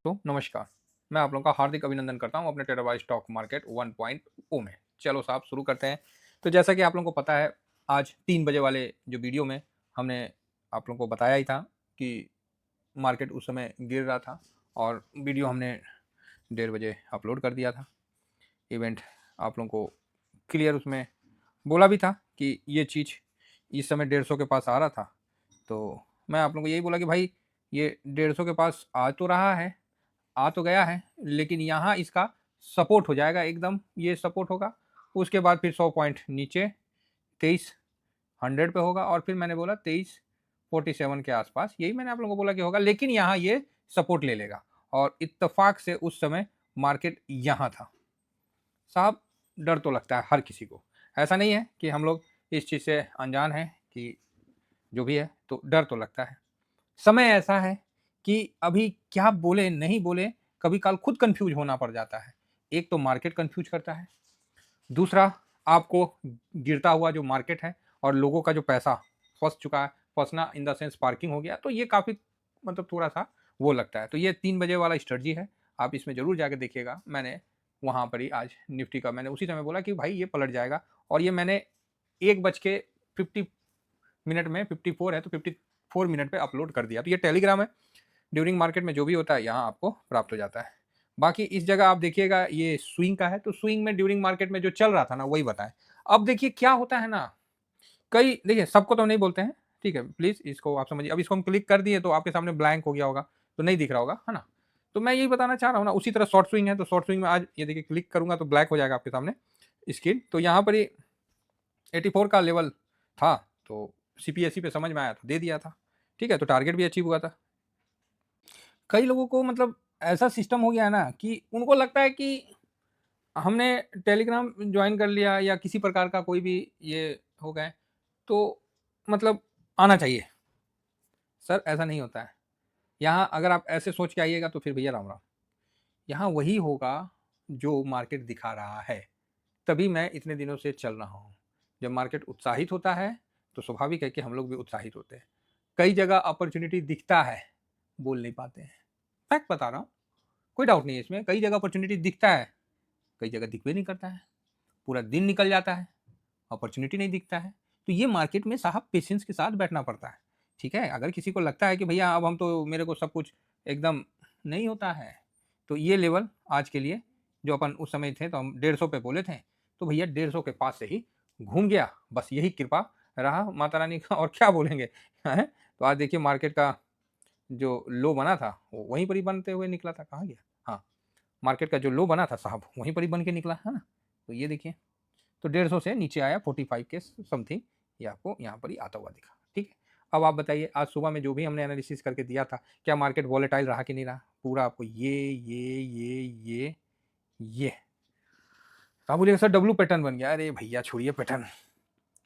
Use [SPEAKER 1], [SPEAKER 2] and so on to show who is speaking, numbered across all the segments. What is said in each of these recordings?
[SPEAKER 1] तो नमस्कार, मैं आप लोगों का हार्दिक अभिनंदन करता हूँ अपने ट्रेडर वाइज स्टॉक मार्केट 1.0 में। चलो साहब शुरू करते हैं। तो जैसा कि आप लोगों को पता है, आज 3 बजे वाले जो वीडियो में हमने आप लोगों को बताया ही था कि मार्केट उस समय गिर रहा था और वीडियो हमने 1:30 बजे अपलोड कर दिया था। इवेंट आप लोगों को क्लियर उसमें बोला भी था कि ये चीज़ इस समय 150 के पास आ रहा था। तो मैं आप लोगों को यही बोला कि भाई ये 150 के पास आ तो रहा है, आ तो गया है, लेकिन यहाँ इसका सपोर्ट हो जाएगा, एकदम ये सपोर्ट होगा। उसके बाद फिर 100 पॉइंट नीचे 2300 पे होगा और फिर मैंने बोला 2347 के आसपास, यही मैंने आप लोगों को बोला कि होगा, लेकिन यहाँ ये सपोर्ट ले लेगा। और इत्तेफाक से उस समय मार्केट यहाँ था। साहब डर तो लगता है हर किसी को, ऐसा नहीं है कि हम लोग इस चीज़ से अनजान हैं कि जो भी है, तो डर तो लगता है। समय ऐसा है कि अभी क्या बोले नहीं बोले, कभी काल खुद कंफ्यूज होना पड़ जाता है। एक तो मार्केट कंफ्यूज करता है, दूसरा आपको गिरता हुआ जो मार्केट है और लोगों का जो पैसा फंस चुका है, फंसना इन द सेंस पार्किंग हो गया, तो ये काफ़ी मतलब थोड़ा सा वो लगता है। तो ये 3 बजे वाला स्ट्रेटजी है, आप इसमें जरूर जाके देखिएगा। मैंने वहाँ पर ही आज निफ्टी का मैंने उसी समय बोला कि भाई ये पलट जाएगा, और ये मैंने 1:50 में 54 है तो 54 मिनट पे अपलोड कर दिया। तो ये टेलीग्राम है, ड्यूरिंग मार्केट में जो भी होता है यहाँ आपको प्राप्त हो जाता है। बाकी इस जगह आप देखिएगा ये स्विंग का है, तो स्विंग में ड्यूरिंग मार्केट में जो चल रहा था ना वही बताएं। अब देखिए क्या होता है ना, कई देखिए सबको तो नहीं बोलते हैं, ठीक है, प्लीज इसको आप समझिए। अब इसको हम क्लिक कर दिए तो आपके सामने ब्लैंक हो गया होगा, तो नहीं दिख रहा होगा, है ना। तो मैं यही बताना चाह रहा हूँ ना, उसी तरह शॉर्ट स्विंग है, तो शॉर्ट स्विंग में आज ये देखिए क्लिक करूंगा तो ब्लैक हो जाएगा आपके सामने स्क्रीन। तो यहाँ पर ही 84 का लेवल था, तो सीपीएससी पे समझ में आया तो दे दिया था, ठीक है। तो टारगेट भी अचीव हुआ था। कई लोगों को मतलब ऐसा सिस्टम हो गया है ना कि उनको लगता है कि हमने टेलीग्राम ज्वाइन कर लिया या किसी प्रकार का कोई भी ये हो गए तो मतलब आना चाहिए। सर ऐसा नहीं होता है। यहाँ अगर आप ऐसे सोच के आइएगा तो फिर भैया राम राम। यहाँ वही होगा जो मार्केट दिखा रहा है, तभी मैं इतने दिनों से चल रहा हूँ। जब मार्केट उत्साहित होता है तो स्वाभाविक है कि हम लोग भी उत्साहित होते हैं। कई जगह अपॉर्चुनिटी दिखता है, बोल नहीं पाते हैं। फैक्ट बता रहा हूँ, कोई डाउट नहीं है इसमें। कई जगह अपॉर्चुनिटी दिखता है, कई जगह दिख भी नहीं करता है, पूरा दिन निकल जाता है, अपॉर्चुनिटी नहीं दिखता है। तो ये मार्केट में साहब पेशेंस के साथ बैठना पड़ता है, ठीक है। अगर किसी को लगता है कि भैया अब हम तो मेरे को सब कुछ एकदम नहीं होता है, तो ये लेवल आज के लिए जो अपन उस समय थे तो हम 150 पे बोले थे, तो भैया 150 के पास से ही घूम गया। बस यही कृपा रहा माता रानी का, और क्या बोलेंगे हैं? तो आज देखिए मार्केट का जो लो बना था वो वहीं पर ही बनते हुए निकला था। कहाँ गया? हाँ, मार्केट का जो लो बना था साहब वहीं पर ही बन के निकला है ना। तो ये देखिए, तो 150 से नीचे आया 45 के समथिंग, ये आपको यहाँ पर ही आता हुआ दिखा, ठीक है। अब आप बताइए आज सुबह में जो भी हमने एनालिसिस करके दिया था, क्या मार्केट वॉलेटाइल रहा कि नहीं रहा? पूरा आपको ये आप बोलिएगा सर डब्लू पैटर्न बन गया। अरे भैया छोड़िए पैटर्न,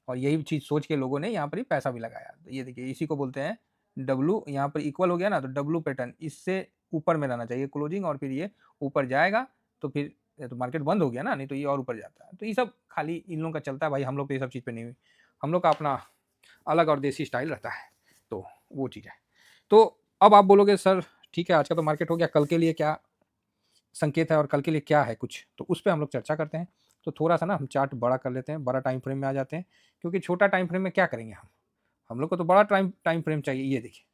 [SPEAKER 1] और यही चीज़ सोच के लोगों ने यहाँ पर ही पैसा भी लगाया। तो ये देखिए इसी को बोलते हैं डब्लू, यहाँ पर इक्वल हो गया ना, तो डब्लू पैटर्न इससे ऊपर में रहना चाहिए क्लोजिंग, और फिर ये ऊपर जाएगा तो फिर ये तो मार्केट बंद हो गया ना, नहीं तो ये और ऊपर जाता है। तो ये सब खाली इन लोगों का चलता है भाई, हम लोग तो ये सब चीज़ पे नहीं हुई। हम लोग का अपना अलग और देसी स्टाइल रहता है, तो वो चीज़ है। तो अब आप बोलोगे सर ठीक है आज का तो मार्केट हो गया, कल के लिए क्या संकेत है और कल के लिए क्या है कुछ, तो उस पर हम लोग चर्चा करते हैं। तो थोड़ा सा ना हम चार्ट बड़ा कर लेते हैं, बड़ा टाइम फ्रेम में आ जाते हैं, क्योंकि छोटा टाइम फ्रेम में क्या करेंगे हम लोग को तो बड़ा टाइम फ्रेम चाहिए। ये देखिए,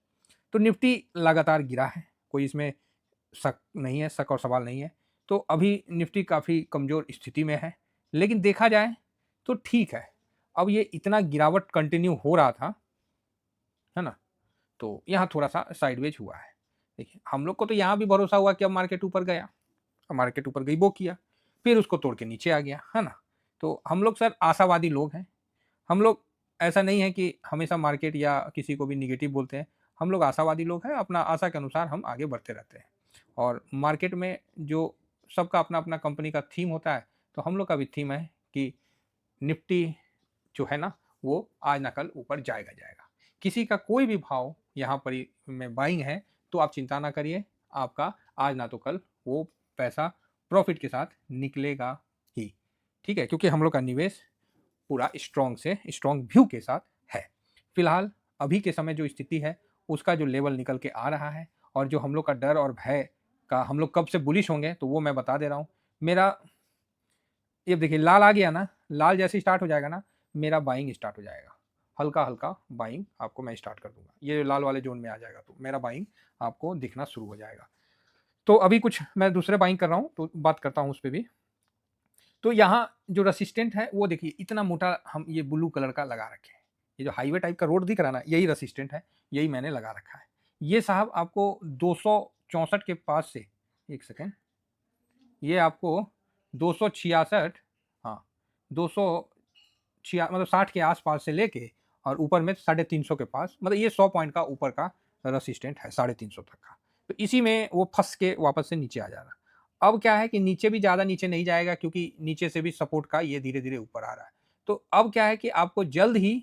[SPEAKER 1] तो निफ्टी लगातार गिरा है, कोई इसमें शक नहीं है, शक और सवाल नहीं है। तो अभी निफ्टी काफ़ी कमज़ोर स्थिति में है, लेकिन देखा जाए तो ठीक है। अब ये इतना गिरावट कंटिन्यू हो रहा था, है ना, तो यहाँ थोड़ा सा साइडवेज हुआ है। देखिए हम लोग को तो यहाँ भी भरोसा हुआ कि अब मार्केट ऊपर गया, मार्केट ऊपर गई वो किया, फिर उसको तोड़ के नीचे आ गया, है ना। तो हम लोग सर आशावादी लोग हैं। हम लोग ऐसा नहीं है कि हमेशा मार्केट या किसी को भी निगेटिव बोलते हैं। हम लोग आशावादी लोग हैं, अपना आशा के अनुसार हम आगे बढ़ते रहते हैं। और मार्केट में जो सबका अपना अपना कंपनी का थीम होता है, तो हम लोग का भी थीम है कि निफ्टी जो है ना वो आज ना कल ऊपर जाएगा जाएगा। किसी का कोई भी भाव यहाँ पर में बाइंग है तो आप चिंता ना करिए, आपका आज ना तो कल वो पैसा प्रॉफिट के साथ निकलेगा ही, ठीक है, क्योंकि हम लोग का निवेश पूरा स्ट्रॉन्ग से स्ट्रॉन्ग व्यू के साथ है। फिलहाल अभी के समय जो स्थिति है उसका जो लेवल निकल के आ रहा है, और जो हम लोग का डर और भय का हम लोग कब से बुलिश होंगे तो वो मैं बता दे रहा हूँ। मेरा ये देखिए लाल आ गया ना, लाल जैसे स्टार्ट हो जाएगा ना, मेरा बाइंग स्टार्ट हो जाएगा। हल्का-हल्का बाइंग आपको मैं स्टार्ट कर दूँगा। ये लाल वाले ज़ोन में आ जाएगा तो मेरा बाइंग आपको दिखना शुरू हो जाएगा। तो अभी कुछ मैं दूसरे बाइंग कर रहा हूँ, तो बात करता हूँ उस पे भी। तो यहाँ जो रेसिस्टेंट है वो देखिए इतना मोटा हम ये ब्लू कलर का लगा रखे हैं। ये जो हाईवे टाइप का रोड दिख रहा है ना, यही रेसिस्टेंट है, यही मैंने लगा रखा है। ये साहब आपको 264 के पास से, 1 सेकंड, ये आपको 266, हाँ, 206 मतलब 60 के आस-पास से लेके और ऊपर में 350 के पास, मतलब ये 100 पॉइंट का ऊपर का रेसिस्टेंट है 350 तक का। तो इसी में वो फँस के वापस से नीचे आ जा रहा। अब क्या है कि नीचे भी ज़्यादा नीचे नहीं जाएगा क्योंकि नीचे से भी सपोर्ट का ये धीरे-धीरे ऊपर आ रहा है। तो अब क्या है कि आपको जल्द ही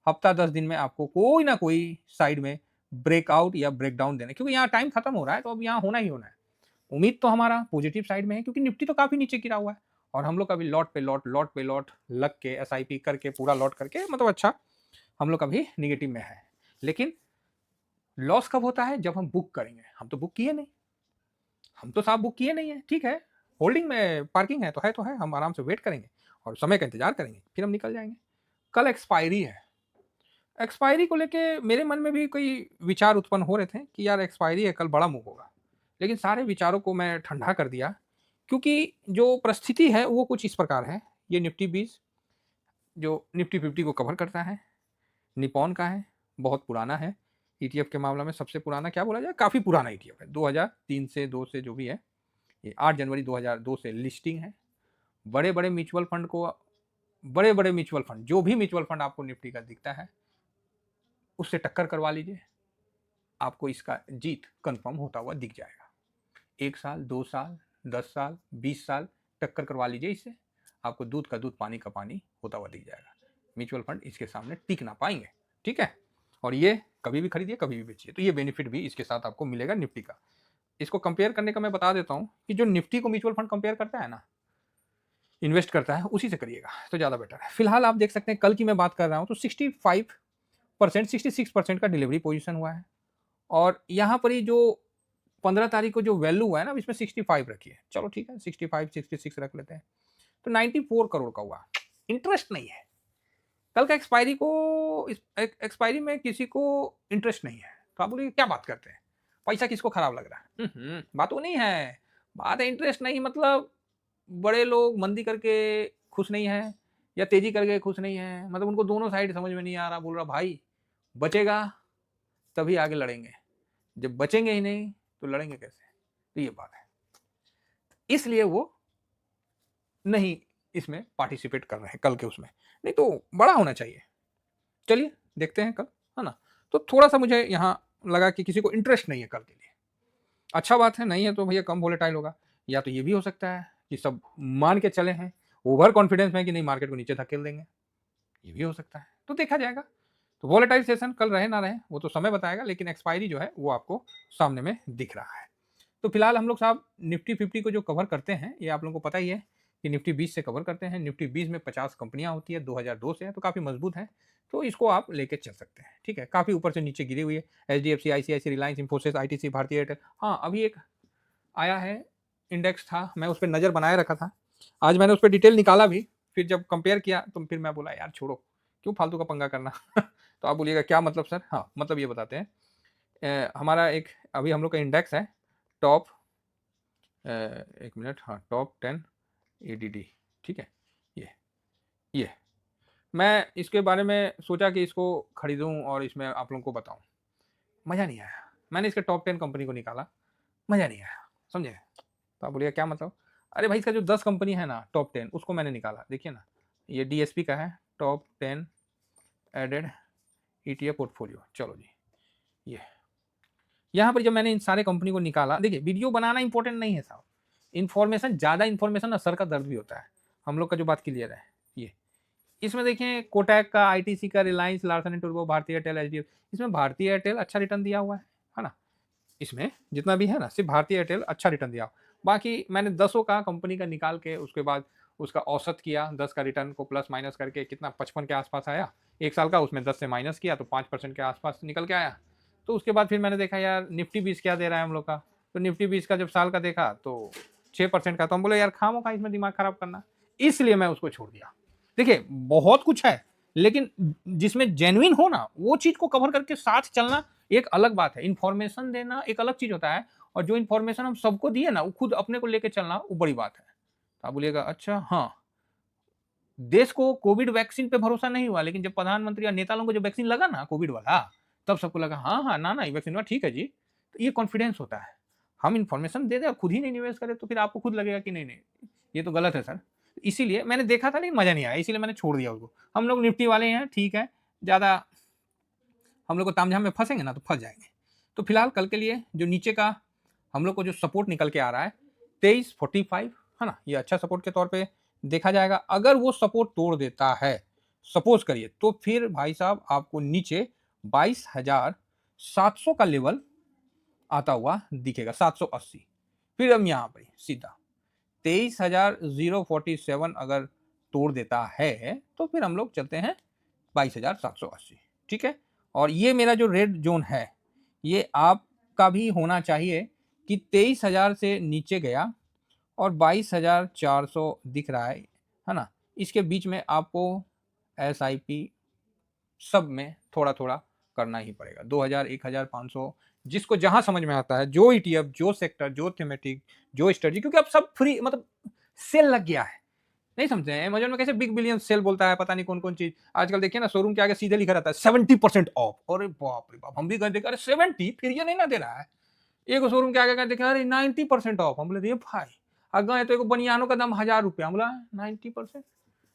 [SPEAKER 1] हफ्ता 10 दिन में आपको कोई ना कोई साइड में ब्रेकआउट या ब्रेकडाउन देना है, क्योंकि यहाँ टाइम खत्म हो रहा है तो अब यहाँ होना ही होना है। उम्मीद तो हमारा पॉजिटिव साइड में है क्योंकि निफ्टी तो काफ़ी नीचे गिरा हुआ है और हम लोग अभी लॉट पे लॉट, लॉट पे लॉट लग के एसआईपी करके पूरा लॉट करके मतलब अच्छा हम लोग अभी नेगेटिव में है। लेकिन लॉस कब होता है? जब हम बुक करेंगे। हम तो बुक किए नहीं, हम तो साहब बुक किए नहीं है, ठीक है, होल्डिंग में पार्किंग है तो है, हम आराम से वेट करेंगे और समय का इंतजार करेंगे, फिर हम निकल जाएंगे। कल एक्सपायरी है, एक्सपायरी को लेके मेरे मन में भी कई विचार उत्पन्न हो रहे थे कि यार एक्सपायरी है, कल बड़ा मूव होगा। लेकिन सारे विचारों को मैं ठंडा कर दिया क्योंकि जो परिस्थिति है वो कुछ इस प्रकार है। ये निफ्टी 20 जो निफ्टी 50 को कवर करता है, निपॉन का है, बहुत पुराना है। ईटीएफ के मामले में सबसे पुराना क्या बोला जाए, काफ़ी पुराना ईटीएफ है। 2003 से 2 से जो भी है, ये 8 जनवरी 2002 से लिस्टिंग है। बड़े-बड़े म्यूचुअल फंड को, बड़े-बड़े म्यूचुअल फंड, जो भी म्यूचुअल फंड आपको निफ्टी का दिखता है, उससे टक्कर करवा लीजिए, आपको इसका जीत कन्फर्म होता हुआ दिख जाएगा। 1 साल, 2 साल, 10 साल, 20 साल टक्कर करवा लीजिए इससे, आपको दूध का दूध, पानी का पानी होता हुआ दिख जाएगा। म्यूचुअल फंड इसके सामने टिक ना पाएंगे, ठीक है? और ये कभी भी खरीदिए, कभी भी बेचिए, तो ये बेनिफिट भी इसके साथ आपको मिलेगा निफ्टी का। इसको कंपेयर करने का मैं बता देता हूँ कि जो निफ्टी को म्यूचुअल फंड कंपेयर करता है ना, इन्वेस्ट करता है, उसी से करिएगा तो ज़्यादा बेटर है। फिलहाल आप देख सकते हैं कल की मैं बात कर रहा हूँ तो 65%, 66% का डिलीवरी पोजीशन हुआ है और यहाँ पर ही जो 15 तारीख को जो वैल्यू हुआ है ना, इसमें 65 रखिए, चलो ठीक है, 65 66 रख लेते हैं, तो 94 करोड़ का हुआ। इंटरेस्ट नहीं है कल का एक्सपायरी को, एक्सपायरी में किसी को इंटरेस्ट नहीं है, तो आप बोलिए क्या बात करते हैं, पैसा किसको खराब लग रहा है? बात वो नहीं है, बात है इंटरेस्ट नहीं, मतलब बड़े लोग मंदी करके खुश नहीं है या तेजी करके खुश नहीं है, मतलब उनको दोनों साइड समझ में नहीं आ रहा। बोल रहा भाई बचेगा तभी आगे लड़ेंगे, जब बचेंगे ही नहीं तो लड़ेंगे कैसे? तो ये बात है, इसलिए वो नहीं इसमें पार्टिसिपेट कर रहे हैं कल के उसमें, नहीं तो बड़ा होना चाहिए। चलिए देखते हैं कल, है ना? तो थोड़ा-सा मुझे यहाँ लगा कि किसी को इंटरेस्ट नहीं है कल के लिए। अच्छा बात है, नहीं है तो भैया कम वोलेटाइल होगा। या तो ये भी हो सकता है कि सब मान के चले हैं, ओवर कॉन्फिडेंस में कि नहीं मार्केट को नीचे धकेल देंगे, ये भी हो सकता है। तो देखा जाएगा। तो वोलेटाइल सेशन कल रहे ना रहे, वो तो समय बताएगा, लेकिन एक्सपायरी जो है वो आपको सामने में दिख रहा है। तो फिलहाल हम लोग साहब निफ्टी 50 को जो कवर करते हैं, ये आप लोगों को पता ही है कि निफ्टी 20 से कवर करते हैं। निफ्टी 20 में 50 कंपनियां होती है, 2002 से है, तो काफ़ी मजबूत है। तो इसको आप लेके चल सकते हैं, ठीक है? काफ़ी ऊपर से नीचे गिरी हुई है। HDFC, ICICI, Reliance, Infosys, ITC, Bharti Airtel. हाँ, अभी एक आया है इंडेक्स था, मैं उस पर नज़र बनाए रखा था। आज मैंने उस पर डिटेल निकाला भी, फिर जब कंपेयर किया तो फिर मैं बोला यार छोड़ो, क्यों फालतू का पंगा करना। तो आप बोलिएगा क्या मतलब सर? हाँ, मतलब ये बताते हैं। हमारा एक अभी हम लोग का इंडेक्स है टॉप, 1 मिनट, हाँ, टॉप 10 एडीडी, ठीक है? ये मैं इसके बारे में सोचा कि इसको खरीदूँ और इसमें आप लोगों को बताऊँ, मज़ा नहीं आया। मैंने इसके टॉप 10 कंपनी को निकाला, मज़ा नहीं आया, समझे? तो आप बोलिए क्या मतलब? अरे भाई इसका जो 10 कंपनी है ना टॉप 10, उसको मैंने निकाला, देखिए ना, ये डीएसपी का है, टॉप 10 एडेड ईटीएफ पोर्टफोलियो। चलो जी, ये यहाँ पर जब मैंने इन सारे कंपनी को निकाला, देखिए वीडियो बनाना इंपॉर्टेंट नहीं है साहब, इन्फॉर्मेशन, ज़्यादा इन्फॉर्मेशन ना सर का दर्द भी होता है। हम लोग का जो बात क्लियर है, ये इसमें देखें कोटक का, आईटीसी का, रिलायंस, लार्सन एंड टुर्बो, भारतीय एयरटेल, एचडीएफ, इसमें भारतीय एयरटेल अच्छा रिटर्न दिया हुआ है ना? इसमें जितना भी है ना, सिर्फ भारतीय एयरटेल अच्छा रिटर्न दिया। बाकी मैंने 10 का कंपनी का निकाल के उसके बाद उसका औसत किया, 10 का रिटर्न को प्लस माइनस करके कितना 55 के आसपास आया। 1 साल का उसमें 10 से माइनस किया तो 5% के आसपास निकल के आया। तो उसके बाद फिर मैंने देखा यार निफ्टी 20 क्या दे रहा है हम लोग का, तो निफ्टी 20 का जब साल का देखा तो 6% का, तो हम बोले यार खामोखा इसमें दिमाग खराब करना, इसलिए मैं उसको छोड़ दिया। देखिए बहुत कुछ है, लेकिन जिसमें जेन्युइन हो ना, वो चीज को कवर करके साथ चलना एक अलग बात है। इन्फॉर्मेशन देना एक अलग चीज होता है, और जो इन्फॉर्मेशन हम सबको दिए ना, वो खुद अपने को लेके चलना वो बड़ी बात है। तो आप बोलिएगा अच्छा हाँ, देश को कोविड वैक्सीन पे भरोसा नहीं हुआ, लेकिन जब प्रधानमंत्री या नेता लोगों को जब वैक्सीन लगा ना कोविड वाला, तब सबको लगा हाँ हाँ ना ना ये वैक्सीन हुआ ठीक है जी। तो ये कॉन्फिडेंस होता है। हम इन्फॉर्मेशन दे दें और खुद ही नहीं निवेश करें, तो फिर आपको खुद लगेगा कि नहीं नहीं ये तो गलत है सर। इसीलिए मैंने देखा था लेकिन मजा नहीं आया, इसीलिए मैंने छोड़ दिया उसको। हम लोग निफ्टी वाले हैं, ठीक है, ज्यादा हम लोग को तामझाम में फंसेंगे ना तो फंस जाएंगे। तो फिलहाल कल के लिए जो नीचे का हम लोग को जो सपोर्ट निकल के आ रहा है 2345 है ना, ये अच्छा सपोर्ट के तौर पे देखा जाएगा। अगर वो सपोर्ट तोड़ देता है, सपोज करिए, तो फिर भाई साहब आपको नीचे 22,700 का लेवल आता हुआ दिखेगा, 780। फिर हम यहाँ पर सीधा 23,047 अगर तोड़ देता है तो फिर हम लोग चलते हैं 22,780, ठीक है। और ये मेरा जो रेड जोन है, ये आपका भी होना चाहिए कि 23,000 से नीचे गया और 22,400 दिख रहा है ना। इसके बीच में आपको SIP सब में थोड़ा थोड़ा करना ही पड़ेगा, 2,000 1,500 जिसको जहां समझ में आता है, जो ETF जो सेक्टर जो थीमेटिक जो स्ट्रेटजी, क्योंकि अब सब फ्री मतलब सेल लग गया है। नहीं समझे हैं अमेजन में कैसे बिग बिलियन सेल बोलता है, पता नहीं कौन कौन चीज आजकल देखिए ना, शोरूम के आगे सीधे लिखा रहता है 70% ऑफ। अरे बाप रे बाप, हम भी गए देखा, अरे 70 फिर ये नहीं ना दे रहा है। एक शोरूम के आगे गए देखा, अरे 90% ऑफ। हम बोले ये भाई, अगर गए तो एक बनियानों का दाम 1,000 रुपया, हम बोला 90%।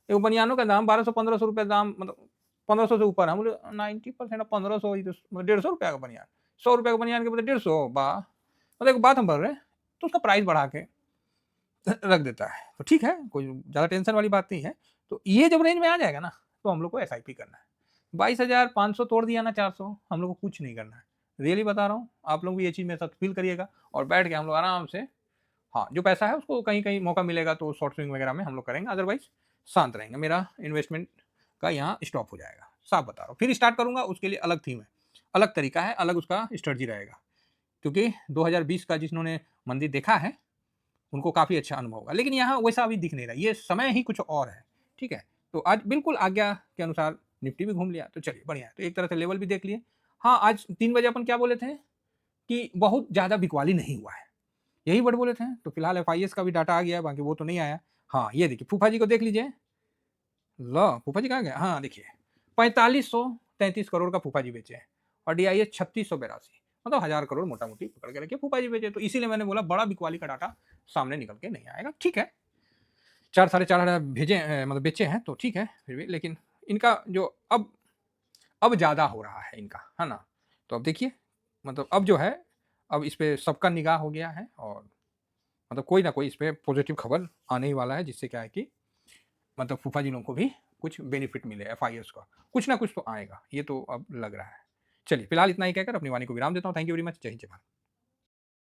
[SPEAKER 1] एक बनियानों का दाम 1200-1500 रुपया दाम, मतलब 1500 से ऊपर। हम बोले 90% 1500 तो 150 रुपया का बनियान, 100 रुपया का बनियान के बदले 150, वाह। मतलब एक बात हम बोल रहे हैं, तो उसका प्राइस बढ़ा के रख देता है, तो ठीक है, कोई ज़्यादा टेंशन वाली बात नहीं है। तो ये जब रेंज में आ जाएगा ना, तो हम लोग को SIP करना है। 22,500 तोड़ दिया ना 400, हम लोग को कुछ नहीं करना है। रियली बता रहा हूँ, आप लोग भी ये चीज़ मेरे साथ फील करिएगा, और बैठ के हम लोग आराम से, हाँ, जो पैसा है उसको कहीं कहीं मौका मिलेगा तो शॉर्ट स्विंग वगैरह में हम लोग करेंगे, अदरवाइज शांत रहेंगे। मेरा इन्वेस्टमेंट का यहाँ स्टॉप हो जाएगा, साफ बता रहा हूँ। फिर स्टार्ट करूँगा, उसके लिए अलग थीम है, अलग तरीका है, अलग उसका स्ट्रेटजी रहेगा। क्योंकि 2020 का जिन्होंने मंदिर देखा है उनको काफ़ी अच्छा अनुभव होगा, लेकिन यहाँ वैसा अभी दिख नहीं रहा, ये समय ही कुछ और है, ठीक है। तो आज बिल्कुल आज्ञा के अनुसार निफ्टी भी घूम लिया, तो चलिए बढ़िया है। तो एक तरह से लेवल भी देख लिए। हाँ, आज 3 बजे अपन क्या बोले थे कि बहुत ज़्यादा बिकवाली नहीं हुआ है, यही वर्ड बोले थे। तो फिलहाल FIS का भी डाटा आ गया है, बाकी वो तो नहीं आया। हाँ, ये देखिए फूफा जी को देख लीजिए, लो फूफा जी कहाँ गए, हाँ देखिए 4533 करोड़ का फूफा जी बेचे हैं, और DIS 3682, मतलब 1,000 करोड़ मोटा मोटी पकड़ के रखिए फूफा जी बेचे। तो इसीलिए मैंने बोला बड़ा बिकवाली का डाटा सामने निकल के नहीं आएगा, ठीक है। 4-4.5 भेजे मतलब बेचे हैं तो ठीक है फिर भी, लेकिन इनका जो अब ज़्यादा हो रहा है इनका, है ना। तो अब देखिए, मतलब अब जो है, अब इस पे सबका निगाह हो गया है, और मतलब कोई ना कोई इस पे पॉजिटिव खबर आने ही वाला है, जिससे क्या है कि मतलब फूफा जी लोगों को भी कुछ बेनिफिट मिले, FIS का कुछ ना कुछ तो आएगा, ये तो अब लग रहा है। चलिए फिलहाल इतना ही कहकर अपनी वाणी को विराम देता हूँ। Thank you very much. जय हिंद जय भारत।